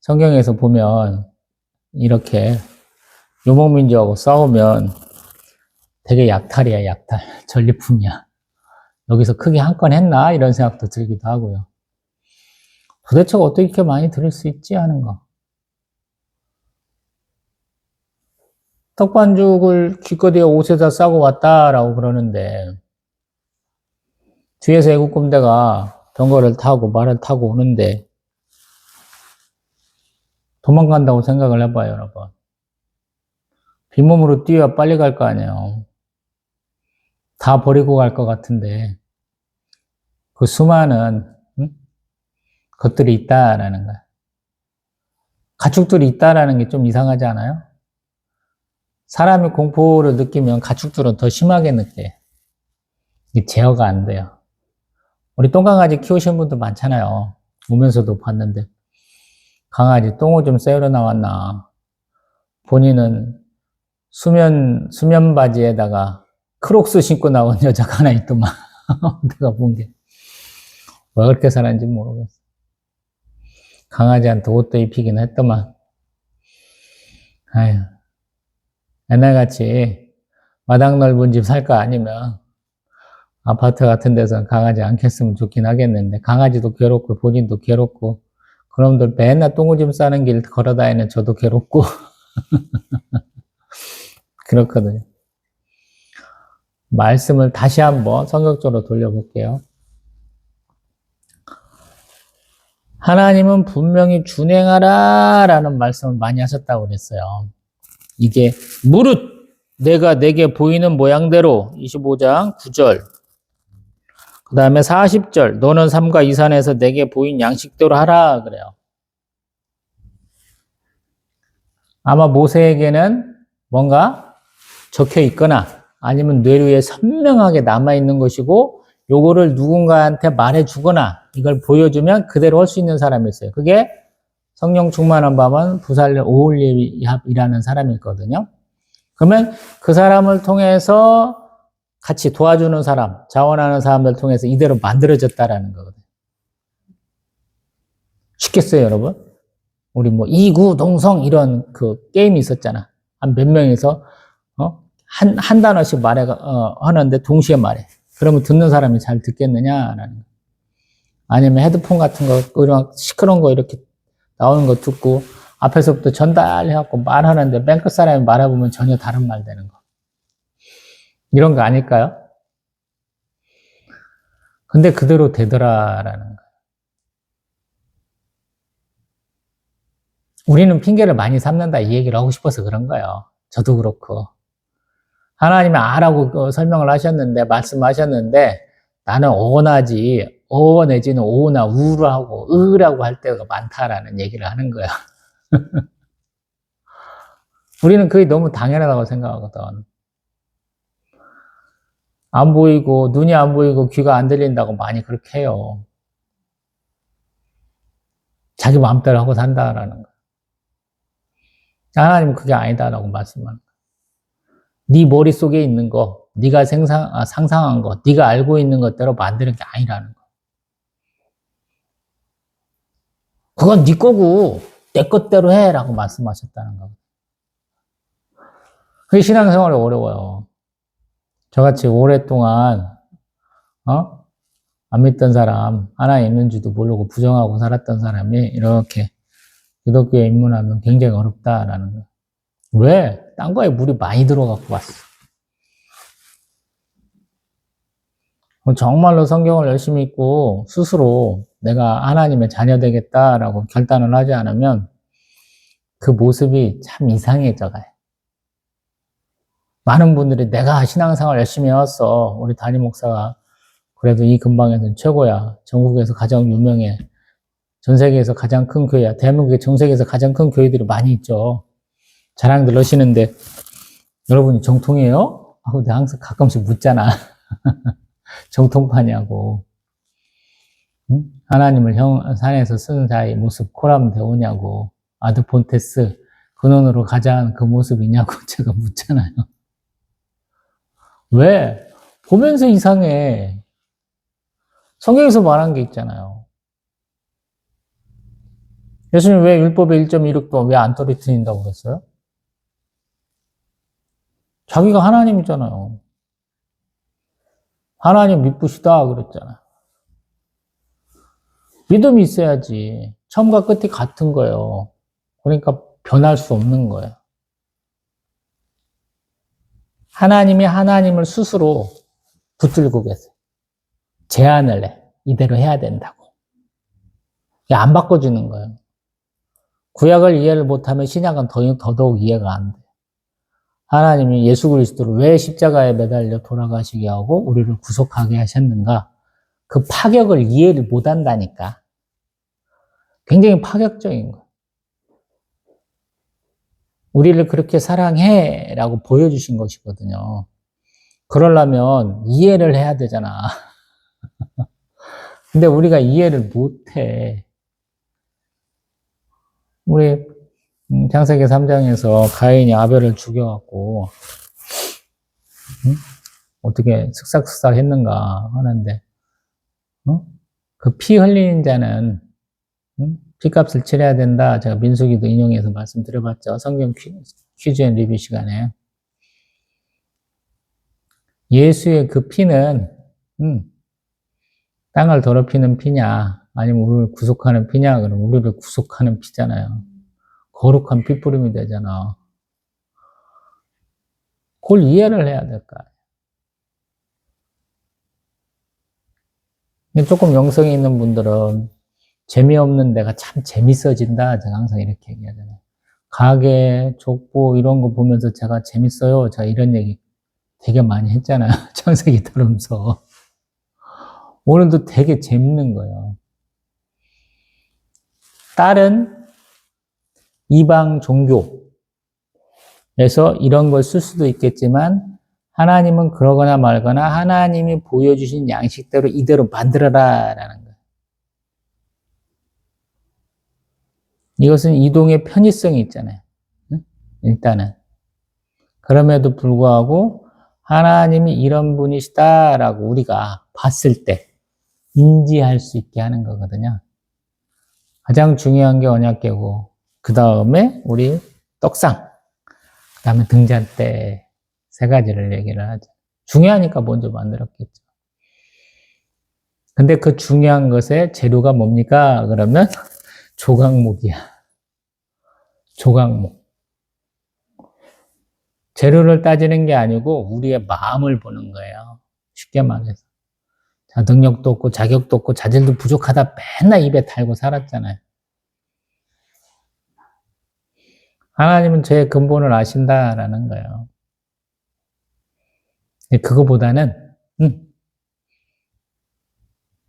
성경에서 보면 이렇게游牧민족하고 싸우면 되게 약탈이야, 약탈. 전리품이야. 여기서 크게 한 건 했나? 이런 생각도 들기도 하고요. 도대체 어떻게 이렇게 많이 들을 수 있지? 하는 거. 떡반죽을 기껏해야 옷에다 싸고 왔다라고 그러는데, 뒤에서 애국 군대가 병거를 타고 말을 타고 오는데, 도망간다고 생각을 해봐요, 여러분. 빈몸으로 뛰어야 빨리 갈 거 아니에요. 다 버리고 갈 것 같은데, 그 수많은, 것들이 있다라는 거야. 가축들이 있다라는 게 좀 이상하지 않아요? 사람이 공포를 느끼면 가축들은 더 심하게 느껴요. 이게 제어가 안 돼요. 우리 똥강아지 키우시는 분들 많잖아요. 오면서도 봤는데. 강아지 똥을 좀 쐬러 나왔나. 본인은 수면 바지에다가 크록스 신고 나온 여자가 하나 있더만. 내가 본 게. 왜 그렇게 살았는지 모르겠어. 강아지한테 옷도 입히긴 했더만. 아휴. 옛날같이 마당 넓은 집 살까 아니면 아파트 같은 데서 강아지 안 켰으면 좋긴 하겠는데, 강아지도 괴롭고 본인도 괴롭고, 그놈들 맨날 똥오줌 싸는 길 걸어다니는 저도 괴롭고 그렇거든요. 말씀을 다시 한번 성격적으로 돌려볼게요. 하나님은 분명히 준행하라 라는 말씀을 많이 하셨다고 그랬어요. 이게 무릇 내가 내게 보이는 모양대로 25장 9절, 그 다음에 40절 너는 삼가 이 산에서 내게 보인 양식대로 하라 그래요. 아마 모세에게는 뭔가 적혀 있거나 아니면 뇌리에 선명하게 남아있는 것이고, 요거를 누군가한테 말해주거나 이걸 보여주면 그대로 할 수 있는 사람이 있어요. 그게 성령 충만한 밤은 부살레 오홀리압이라는 사람이 있거든요. 그러면 그 사람을 통해서 같이 도와주는 사람, 자원하는 사람들 통해서 이대로 만들어졌다라는 거거든요. 쉽겠어요, 여러분? 우리 뭐 이구동성 이런 그 게임이 있었잖아. 한 몇 명이서 한 단어씩 하는데 동시에 말해. 그러면 듣는 사람이 잘 듣겠느냐라는 거. 아니면 헤드폰 같은 거, 이런 시끄러운 거 이렇게 나오는 거 듣고 앞에서부터 전달해갖고 말하는데 맨 끝 사람이 말해보면 전혀 다른 말 되는 거. 이런 거 아닐까요? 근데 그대로 되더라라는 거예요. 우리는 핑계를 많이 삼는다 이 얘기를 하고 싶어서 그런 거예요. 저도 그렇고. 하나님이 아라고 설명을 하셨는데, 말씀하셨는데, 나는 어나지, 내지는 오나 우라고, 으라고 할 때가 많다라는 얘기를 하는 거야. 우리는 그게 너무 당연하다고 생각하거든. 안 보이고, 눈이 안 보이고, 귀가 안 들린다고 많이 그렇게 해요. 자기 마음대로 하고 산다라는 거. 하나님은 그게 아니다라고 말씀하는 거야. 네 머릿속에 있는 거, 네가 상상한 거, 네가 알고 있는 것대로 만드는 게 아니라는 거. 그건 네 거고 내 것대로 해라고 말씀하셨다는 거. 그게 신앙생활이 어려워요. 저같이 오랫동안 안 믿던 사람, 하나님 있는지도 모르고 부정하고 살았던 사람이 이렇게 기독교에 입문하면 굉장히 어렵다라는 거. 왜? 딴 거에 물이 많이 들어갖고 왔어. 정말로 성경을 열심히 읽고 스스로 내가 하나님의 자녀 되겠다라고 결단을 하지 않으면 그 모습이 참 이상해져 가요. 많은 분들이 내가 신앙생활 열심히 해왔어. 우리 담임 목사가 그래도 이 근방에서는 최고야. 전국에서 가장 유명해. 전 세계에서 가장 큰 교회야. 대한민국에 전 세계에서 가장 큰 교회들이 많이 있죠. 자랑들 하시는데 여러분이 정통이에요? 하고 내가 항상 가끔씩 묻잖아. 정통파냐고. 응? 하나님을 산에서 쓰는 자의 모습 코람 배우냐고. 아드폰테스 근원으로 가자한 그 모습이냐고 제가 묻잖아요. 왜? 보면서 이상해. 성경에서 말한 게 있잖아요. 예수님 왜 율법의 1.16도 왜 안 떨어뜨린다고 그랬어요? 자기가 하나님이잖아요. 하나님 믿으시다 그랬잖아요. 믿음이 있어야지. 처음과 끝이 같은 거예요. 그러니까 변할 수 없는 거예요. 하나님이 하나님을 스스로 붙들고 계세요. 제안을 해. 이대로 해야 된다고. 이게 안 바꿔주는 거예요. 구약을 이해를 못하면 신약은 더더욱 이해가 안 돼. 하나님이 예수 그리스도를 왜 십자가에 매달려 돌아가시게 하고 우리를 구속하게 하셨는가? 그 파격을 이해를 못한다니까. 굉장히 파격적인 거예요. 우리를 그렇게 사랑해 라고 보여주신 것이거든요. 그러려면 이해를 해야 되잖아. 근데 우리가 이해를 못해. 우리 창세기 3장에서 가인이 아벨을 죽여갖고 어떻게 슥싹슥싹 했는가 하는데 그 피 흘리는 자는 피값을 치러야 된다. 제가 민수기도 인용해서 말씀드려봤죠. 성경 퀴즈 앤 리뷰 시간에. 예수의 그 피는 땅을 더럽히는 피냐 아니면 우리를 구속하는 피냐? 그럼 우리를 구속하는 피잖아요. 거룩한 피뿌림이 되잖아. 그걸 이해를 해야 될까? 조금 영성이 있는 분들은 재미없는 데가 참 재밌어진다. 제가 항상 이렇게 얘기하잖아요. 가게, 족보 이런 거 보면서 제가 재밌어요. 제가 이런 얘기 되게 많이 했잖아요. 창세기 들으면서. 오늘도 되게 재밌는 거예요. 다른 이방 종교에서 이런 걸 쓸 수도 있겠지만 하나님은 그러거나 말거나 하나님이 보여주신 양식대로 이대로 만들어라 라는 거예요. 이것은 이동의 편의성이 있잖아요. 일단은. 그럼에도 불구하고 하나님이 이런 분이시다라고 우리가 봤을 때 인지할 수 있게 하는 거거든요. 가장 중요한 게 언약궤고 그 다음에 우리 떡상, 그 다음에 등잔대 세 가지를 얘기를 하죠. 중요하니까 먼저 만들었겠죠. 근데 그 중요한 것의 재료가 뭡니까? 그러면 조각목이야. 조각목. 재료를 따지는 게 아니고 우리의 마음을 보는 거예요. 쉽게 말해서. 자, 능력도 없고 자격도 없고 자질도 부족하다 맨날 입에 달고 살았잖아요. 하나님은 제 근본을 아신다라는 거예요. 그거보다는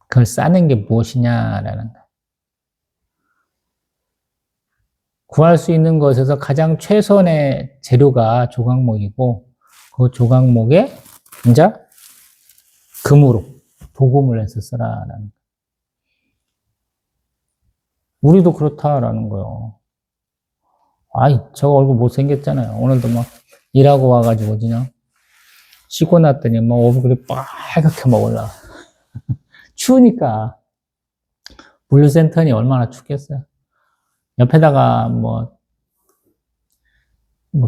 그걸 싸는 게 무엇이냐라는 거예요. 구할 수 있는 것에서 가장 최선의 재료가 조각목이고 그 조각목에 이제 금으로 도금을 해서 쓰라라는 거예요. 우리도 그렇다라는 거예요. 아이, 저거 얼굴 못생겼잖아요. 오늘도 막 일하고 와가지고 그냥 씻고 났더니 막 얼굴이 빨갛게 막 올라가. 추우니까. 물류센터니 얼마나 춥겠어요. 옆에다가 뭐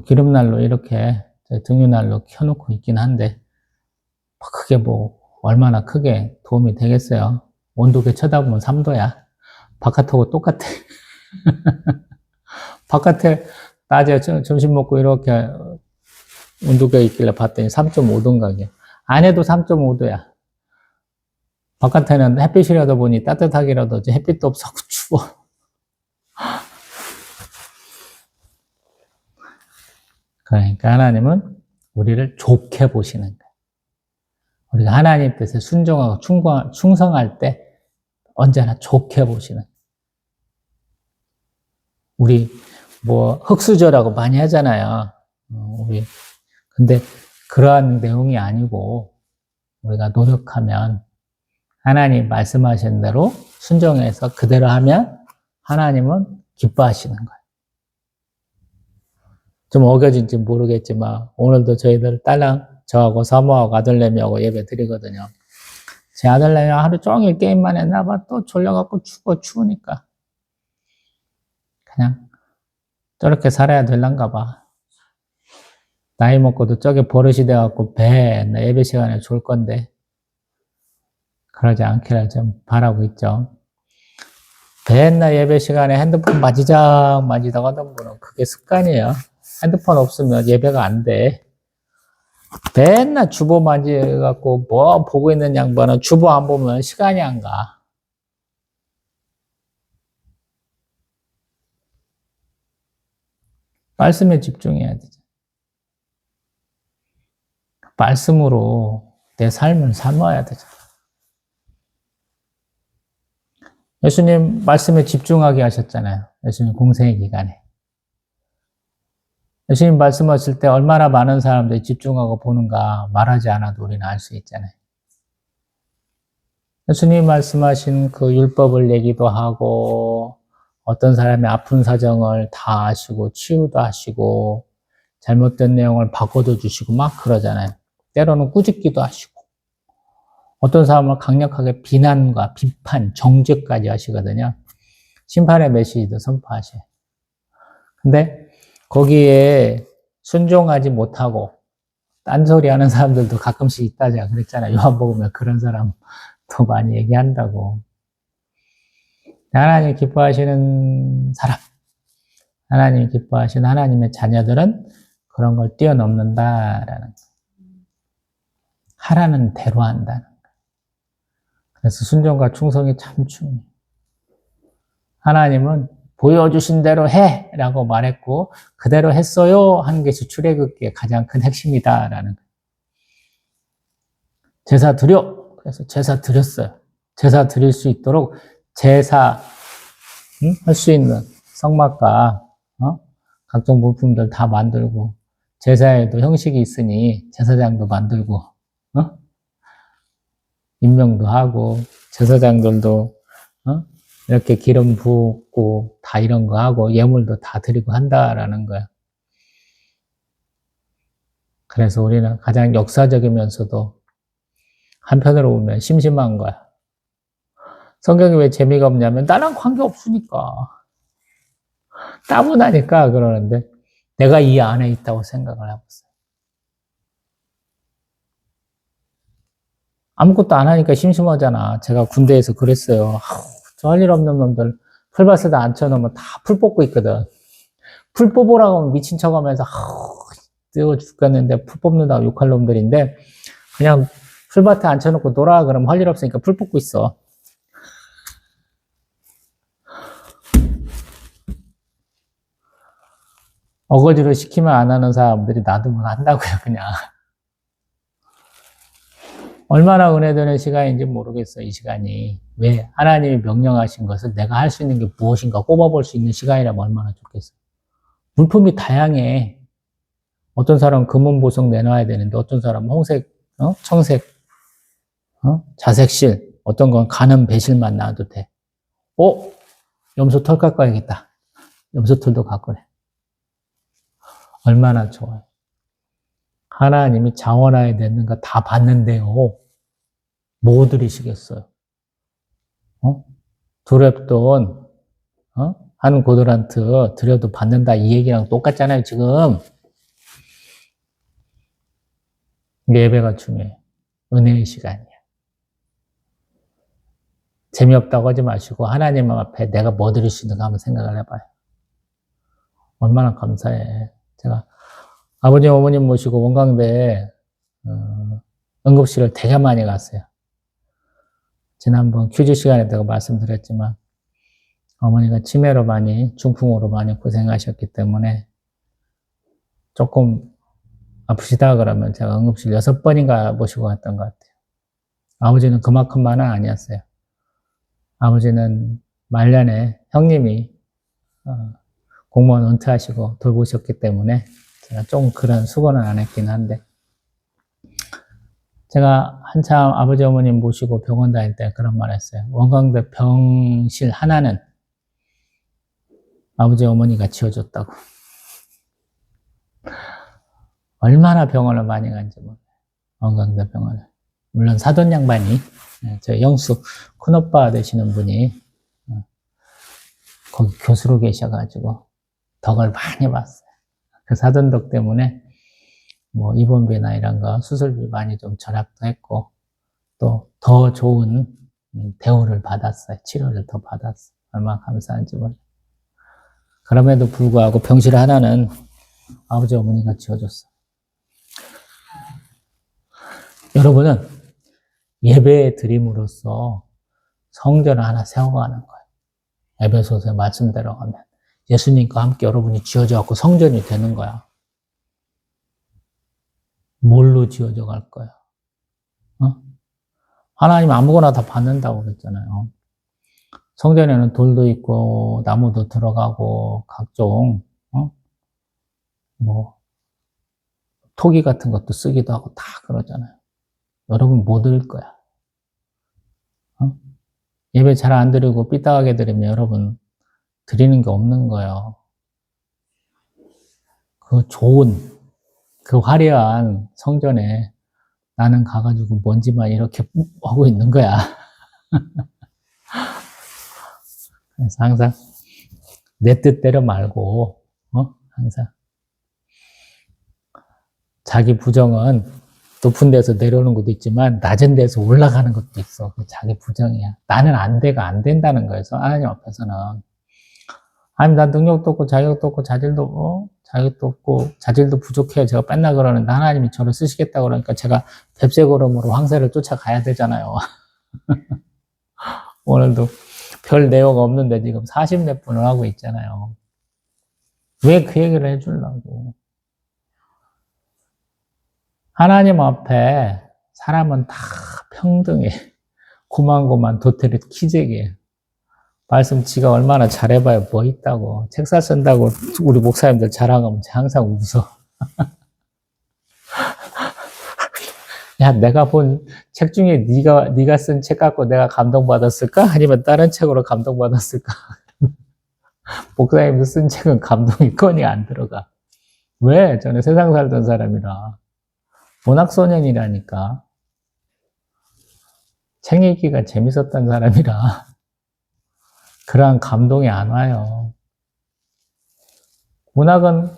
기름난로 이렇게 등유난로 켜놓고 있긴 한데 크게 뭐 얼마나 크게 도움이 되겠어요. 온도계 쳐다보면 3도야. 바깥하고 똑같아. 바깥에 낮에 점심 먹고 이렇게 온도계 있길래 봤더니 3.5도인가. 안에도 3.5도야. 바깥에는 햇빛이라도 보니 따뜻하기라도 하지 햇빛도 없어 추워. 그러니까 하나님은 우리를 좋게 보시는 거예요. 우리가 하나님 뜻에 순종하고 충성할 때 언제나 좋게 보시는 거예요. 우리 뭐 흑수저라고 많이 하잖아요. 우리 근데 그러한 내용이 아니고 우리가 노력하면 하나님 말씀하신 대로 순종해서 그대로 하면 하나님은 기뻐하시는 거예요. 좀 어겨진지 모르겠지만 오늘도 저희들 딸랑 저하고 사모하고 아들내미하고 예배 드리거든요. 제 아들내미 하루 종일 게임만 했나 봐. 또 졸려갖고 추우니까 그냥 저렇게 살아야 될란가 봐. 나이 먹고도 저게 버릇이 돼갖고 맨날 예배 시간에 졸 건데 그러지 않기를 좀 바라고 있죠. 맨날 예배 시간에 핸드폰 만지작 만지다가 하던 분은 그게 습관이에요. 핸드폰 없으면 예배가 안 돼. 맨날 주보 만지갖고 뭐 보고 있는 양반은 주보 안 보면 시간이 안 가. 말씀에 집중해야 되죠. 말씀으로 내 삶을 삼아야 되죠. 예수님 말씀에 집중하게 하셨잖아요. 예수님 공생의 기간에. 예수님 말씀하실 때 얼마나 많은 사람들이 집중하고 보는가 말하지 않아도 우리는 알 수 있잖아요. 예수님 말씀하신 그 율법을 얘기도 하고 어떤 사람의 아픈 사정을 다 아시고 치유도 하시고 잘못된 내용을 바꿔도 주시고 막 그러잖아요. 때로는 꾸짖기도 하시고 어떤 사람을 강력하게 비난과 비판, 정죄까지 하시거든요. 심판의 메시지도 선포하셔요. 근데 거기에 순종하지 못하고 딴소리 하는 사람들도 가끔씩 있다자 그랬잖아요. 요한복음에 그런 사람 더 많이 얘기한다고. 하나님 기뻐하시는 사람, 하나님 기뻐하시는 하나님의 자녀들은 그런 걸 뛰어넘는다라는 하라는 대로 한다는 거예요. 그래서 순종과 충성이 참 중요해요. 하나님은 보여주신 대로 해! 라고 말했고 그대로 했어요 하는 것이 출애굽기의 가장 큰 핵심이다라는 거예요. 제사 드려! 그래서 제사 드렸어요. 제사 드릴 수 있도록 제사 할 수 있는 성막과 각종 물품들 다 만들고 제사에도 형식이 있으니 제사장도 만들고 임명도 하고 제사장들도 이렇게 기름 붓고 다 이런 거 하고 예물도 다 드리고 한다라는 거야. 그래서 우리는 가장 역사적이면서도 한편으로 보면 심심한 거야. 성경이 왜 재미가 없냐면 나랑 관계 없으니까. 따분하니까 그러는데 내가 이 안에 있다고 생각을 하고 있어요. 아무것도 안 하니까 심심하잖아. 제가 군대에서 그랬어요. 저 할 일 없는 놈들 풀밭에다 앉혀놓으면 다 풀 뽑고 있거든. 풀 뽑으라고 하면 미친 척 하면서 뜨거 죽겠는데 풀 뽑는다고 욕할 놈들인데 그냥 풀밭에 앉혀놓고 놀아 그러면 할 일 없으니까 풀 뽑고 있어. 어거지로 시키면 안 하는 사람들이 놔두면 한다고요, 그냥. 얼마나 은혜되는 시간인지 모르겠어, 이 시간이. 왜? 하나님이 명령하신 것을 내가 할 수 있는 게 무엇인가 꼽아볼 수 있는 시간이라면 얼마나 좋겠어. 물품이 다양해. 어떤 사람은 금은 보석 내놔야 되는데, 어떤 사람은 홍색, 청색, 자색실, 어떤 건 가는 배실만 놔도 돼. 염소 털 깎아야겠다. 염소 털도 갖고 그래. 얼마나 좋아요. 하나님이 자원하에 되는 거 다 봤는데요. 뭐 드리시겠어요? 두렵돈, 한 고도란트 드려도 받는다 이 얘기랑 똑같잖아요, 지금. 예배가 중요해요. 은혜의 시간이야. 재미없다고 하지 마시고 하나님 앞에 내가 뭐 드릴 수 있는가 한번 생각을 해봐요. 얼마나 감사해. 제가 아버님, 어머님 모시고 원광대에 응급실을 되게 많이 갔어요. 지난번 퀴즈 시간에 내가 말씀드렸지만 어머니가 치매로 많이, 중풍으로 많이 고생하셨기 때문에 조금 아프시다 그러면 제가 응급실 6번인가 모시고 갔던 것 같아요. 아버지는 그만큼만은 아니었어요. 아버지는 말년에 형님이 공무원 은퇴하시고 돌보셨기 때문에 제가 좀 그런 수고는 안 했긴 한데, 제가 한참 아버지 어머님 모시고 병원 다닐 때 그런 말 했어요. 원광대 병실 하나는 아버지 어머니가 지어줬다고. 얼마나 병원을 많이 간지 몰라요. 원광대 병원을. 물론 사돈 양반이, 저 영수 큰오빠 되시는 분이 거기 교수로 계셔가지고 덕을 많이 봤어요. 그 사돈 덕 때문에 뭐 입원비나 이런 거 수술비 많이 좀 절약도 했고, 또 더 좋은 대우를 받았어요. 치료를 더 받았어요. 얼마나 감사한지 몰라요. 그럼에도 불구하고 병실 하나는 아버지 어머니가 지어줬어요. 여러분은 예배 드림으로써 성전을 하나 세워가는 거예요. 에베소서의 말씀대로 가면 예수님과 함께 여러분이 지어져 갖고 성전이 되는 거야. 뭘로 지어져 갈 거야? 하나님 아무거나 다 받는다고 그랬잖아요. 성전에는 돌도 있고 나무도 들어가고 각종 뭐 토기 같은 것도 쓰기도 하고 다 그러잖아요. 여러분 뭐 드릴 거야? 예배 잘 안 드리고 삐딱하게 드리면 여러분 드리는 게 없는 거예요. 그 좋은, 그 화려한 성전에 나는 가가지고 먼지만 이렇게 하고 있는 거야. 그래서 항상 내 뜻대로 말고, 항상 자기 부정은 높은 데서 내려오는 것도 있지만 낮은 데서 올라가는 것도 있어. 자기 부정이야. 나는 안 돼가 안 된다는 거예요. 하나님 앞에서는. 아니, 난 능력도 없고 자격도 없고 자격도 없고 자질도 부족해요. 제가 뺐나 그러는데 하나님이 저를 쓰시겠다고 그러니까 제가 뱁새걸음으로 황새를 쫓아가야 되잖아요. 오늘도 별 내용 없는데 지금 40몇 분을 하고 있잖아요. 왜 그 얘기를 해주려고. 하나님 앞에 사람은 다 평등해. 고만고만 도태리 키재기에. 말씀 지가 얼마나 잘해봐야 뭐 있다고. 책사 쓴다고 우리 목사님들 자랑하면 항상 웃어. 야, 내가 본 책 중에 네가 쓴 책 갖고 내가 감동받았을까? 아니면 다른 책으로 감동받았을까? 목사님도 쓴 책은 감동이 거의 안 들어가. 왜? 저는 세상 살던 사람이라. 문학소년이라니까. 책 읽기가 재밌었던 사람이라 그러한 감동이 안 와요. 문학은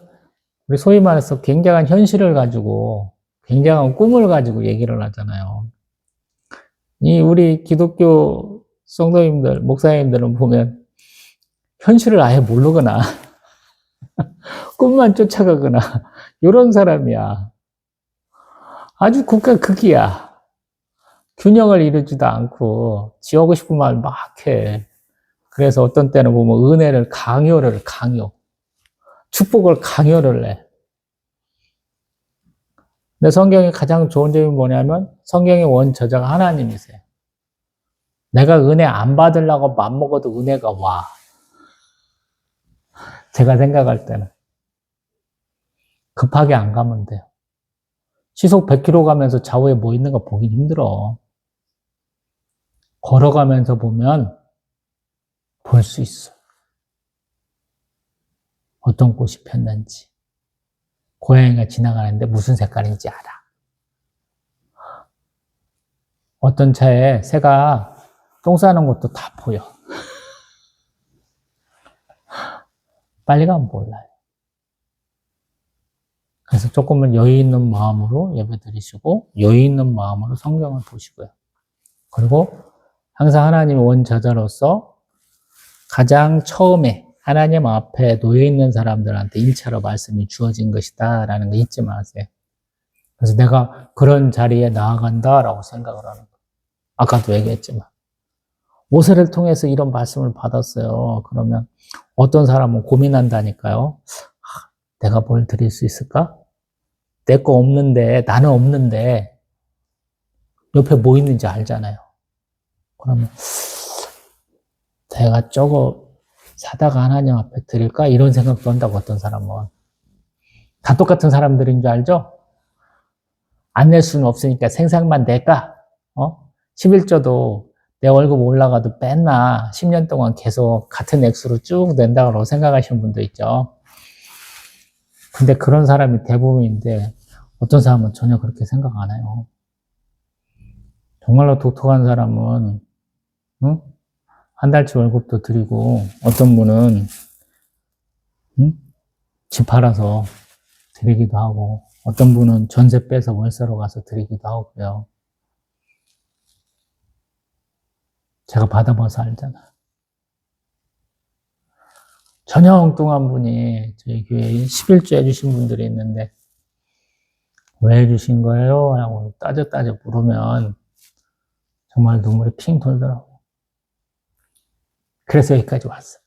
우리 소위 말해서 굉장한 현실을 가지고 굉장한 꿈을 가지고 얘기를 하잖아요. 우리 기독교 성도님들, 목사님들은 보면 현실을 아예 모르거나 꿈만 쫓아가거나 이런 사람이야. 아주 극과 극이야. 균형을 이루지도 않고 지하고 싶은 말 막 해. 그래서 어떤 때는 보면 은혜를 강요. 축복을 강요를 해. 근데 성경의 가장 좋은 점이 뭐냐면 성경의 원저자가 하나님이세요. 내가 은혜 안 받으려고 맘먹어도 은혜가 와. 제가 생각할 때는. 급하게 안 가면 돼요. 시속 100km 가면서 좌우에 뭐 있는 거 보기 힘들어. 걸어가면서 보면 볼 수 있어. 어떤 꽃이 폈는지. 고양이가 지나가는데 무슨 색깔인지 알아. 어떤 차에 새가 똥 싸는 것도 다 보여. 빨리 가면 몰라요. 그래서 조금은 여유 있는 마음으로 예배 드리시고 여유 있는 마음으로 성경을 보시고요. 그리고 항상 하나님의 원저자로서 가장 처음에 하나님 앞에 놓여있는 사람들한테 1차로 말씀이 주어진 것이다 라는 거 잊지 마세요. 그래서 내가 그런 자리에 나아간다라고 생각을 하는 거예요. 아까도 얘기했지만 모세를 통해서 이런 말씀을 받았어요. 그러면 어떤 사람은 고민한다니까요. 내가 뭘 드릴 수 있을까? 내 거 없는데, 나는 없는데 옆에 뭐 있는지 알잖아요. 그러면 내가 저거 사다가 하나님 앞에 드릴까? 이런 생각도 한다고, 어떤 사람은. 다 똑같은 사람들인 줄 알죠? 안 낼 수는 없으니까 생색만 낼까? 11조도 내 월급 올라가도 뺐나? 10년 동안 계속 같은 액수로 쭉 낸다고 생각하시는 분도 있죠. 근데 그런 사람이 대부분인데, 어떤 사람은 전혀 그렇게 생각 안 해요. 정말로 독특한 사람은, 응? 한 달치 월급도 드리고, 어떤 분은, 응? 집 팔아서 드리기도 하고, 어떤 분은 전세 빼서 월세로 가서 드리기도 하고요. 제가 받아봐서 알잖아. 전혀 엉뚱한 분이 저희 교회에 11조 해주신 분들이 있는데, 왜 해주신 거예요? 라고 따져 물으면 정말 눈물이 핑 돌더라고요. 그래서 여기까지 왔어요.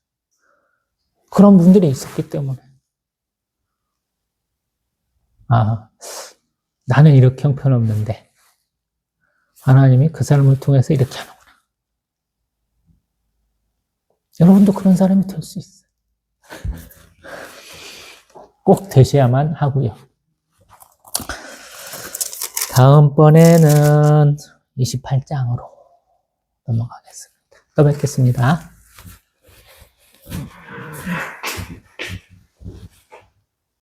그런 분들이 있었기 때문에. 아, 나는 이렇게 형편없는데 하나님이 그 사람을 통해서 이렇게 하는구나. 여러분도 그런 사람이 될 수 있어요. 꼭 되셔야만 하고요. 다음번에는 28장으로 넘어가겠습니다. 또 뵙겠습니다.